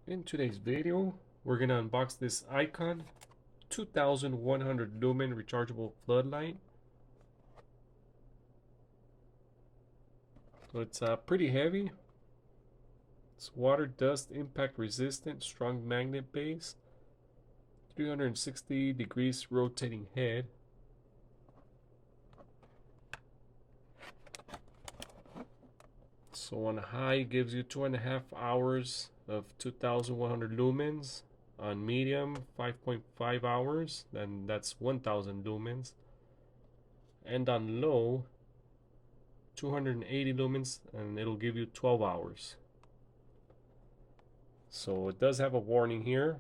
In today's video, we're going to unbox this Icon 2100 Lumen Rechargeable Floodlight. So it's pretty heavy. It's water, dust, impact resistant, strong magnet base, 360 degrees rotating head. So on high gives you 2.5 hours of 2100 lumens. On medium 5.5 hours, then that's 1000 lumens. And on low 280 lumens, and it'll give you 12 hours. So it does have a warning here: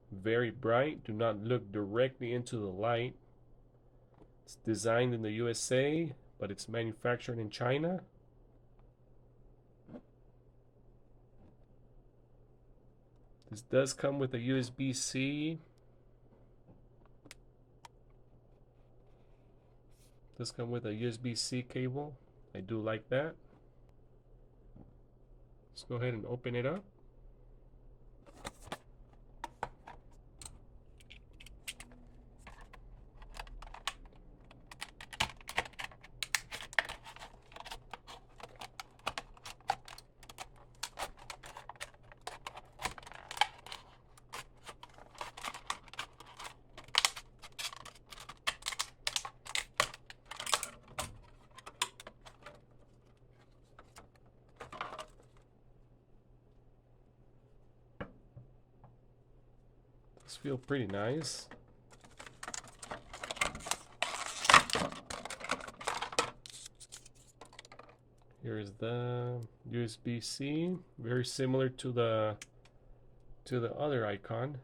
very bright, do not look directly into the light. It's designed in the USA, but it's manufactured in China. This does come with a USB-C. Does come with a USB-C cable. I do like that. Let's go ahead and open it up. These feel pretty nice. Here's the USB-C, very similar to the other Icon.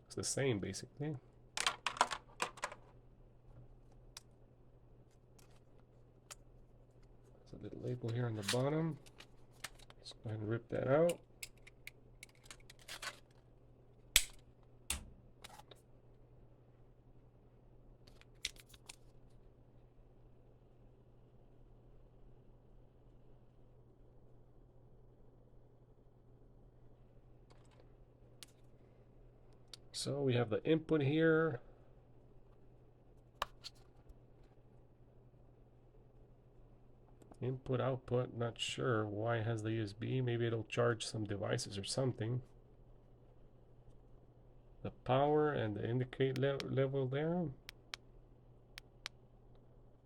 It's the same basically. There's a little label here on the bottom. Let's go ahead and rip that out. So we have the input here. Input, output, not sure why it has the USB. Maybe it'll charge some devices or something. The power and the indicate level there.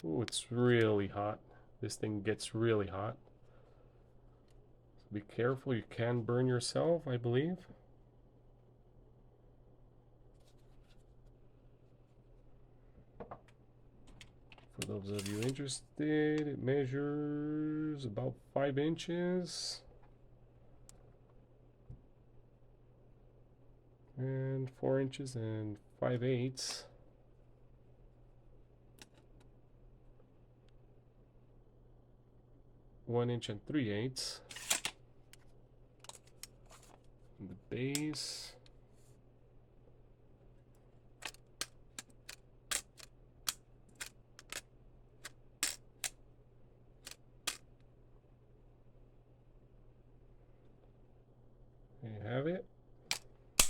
Ooh, it's really hot. This thing gets really hot. So be careful, you can burn yourself, I believe. For those of you interested, it measures about 5 inches. And 4 inches and 5/8. One inch and 3/8. And the base. There you have it. It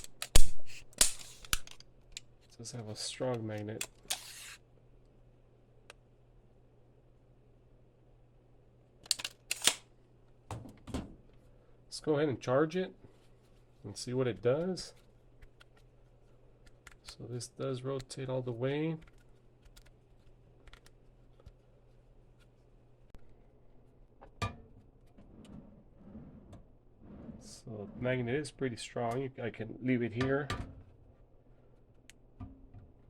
does have a strong magnet. Let's go ahead and charge it and see what it does. So this does rotate all the way. So the magnet is pretty strong. I can leave it here.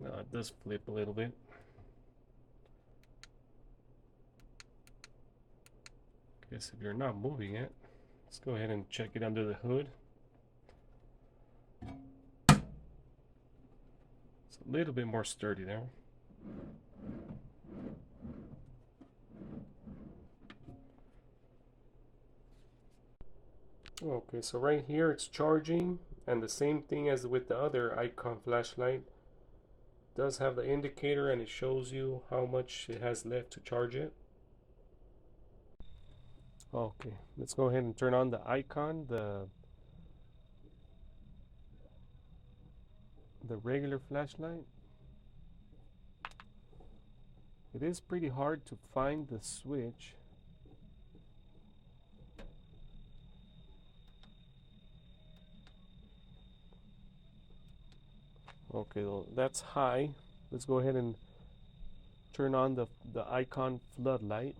No, it does flip a little bit. Guess if you're not moving it, let's go ahead and check it under the hood. It's a little bit more sturdy there. Okay, so right here it's charging, and the same thing as with the other Icon flashlight. It does have the indicator and it shows you how much it has left to charge it. Okay, let's go ahead and turn on the Icon, the the regular flashlight. It is pretty hard to find the switch. Okay, well, that's high. Let's go ahead and turn on the icon floodlight.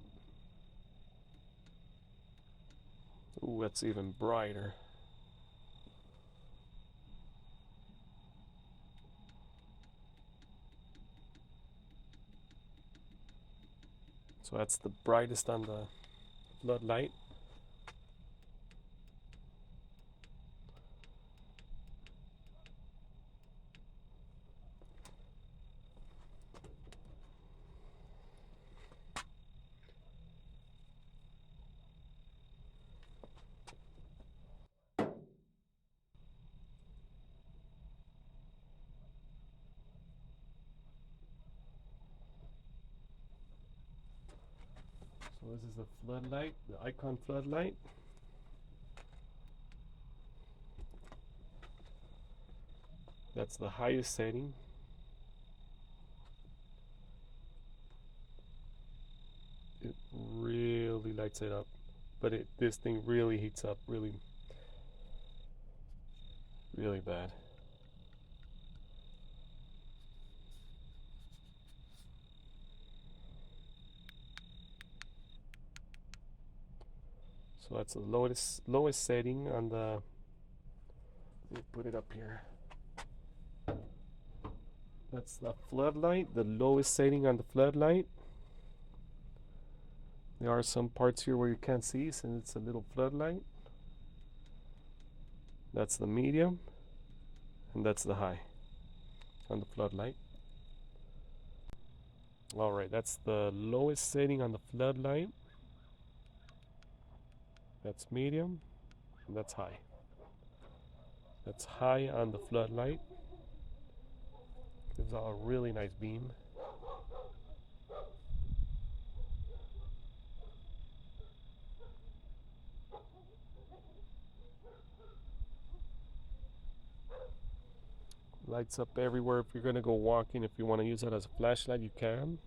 Ooh, that's even brighter. So that's the brightest on the floodlight. So this is the floodlight, the icon floodlight. That's the highest setting. It really lights it up, but this thing really heats up really bad. So that's the lowest setting on the. Let me put it up here. That's the floodlight, the lowest setting on the floodlight. There are some parts here where you can't see since it's a little floodlight. That's the medium, and that's the high on the floodlight. Alright, that's the lowest setting on the floodlight. That's medium, and that's high. That's high on the floodlight. Gives out a really nice beam. Lights up everywhere. If you're gonna go walking, if you want to use it as a flashlight, you can.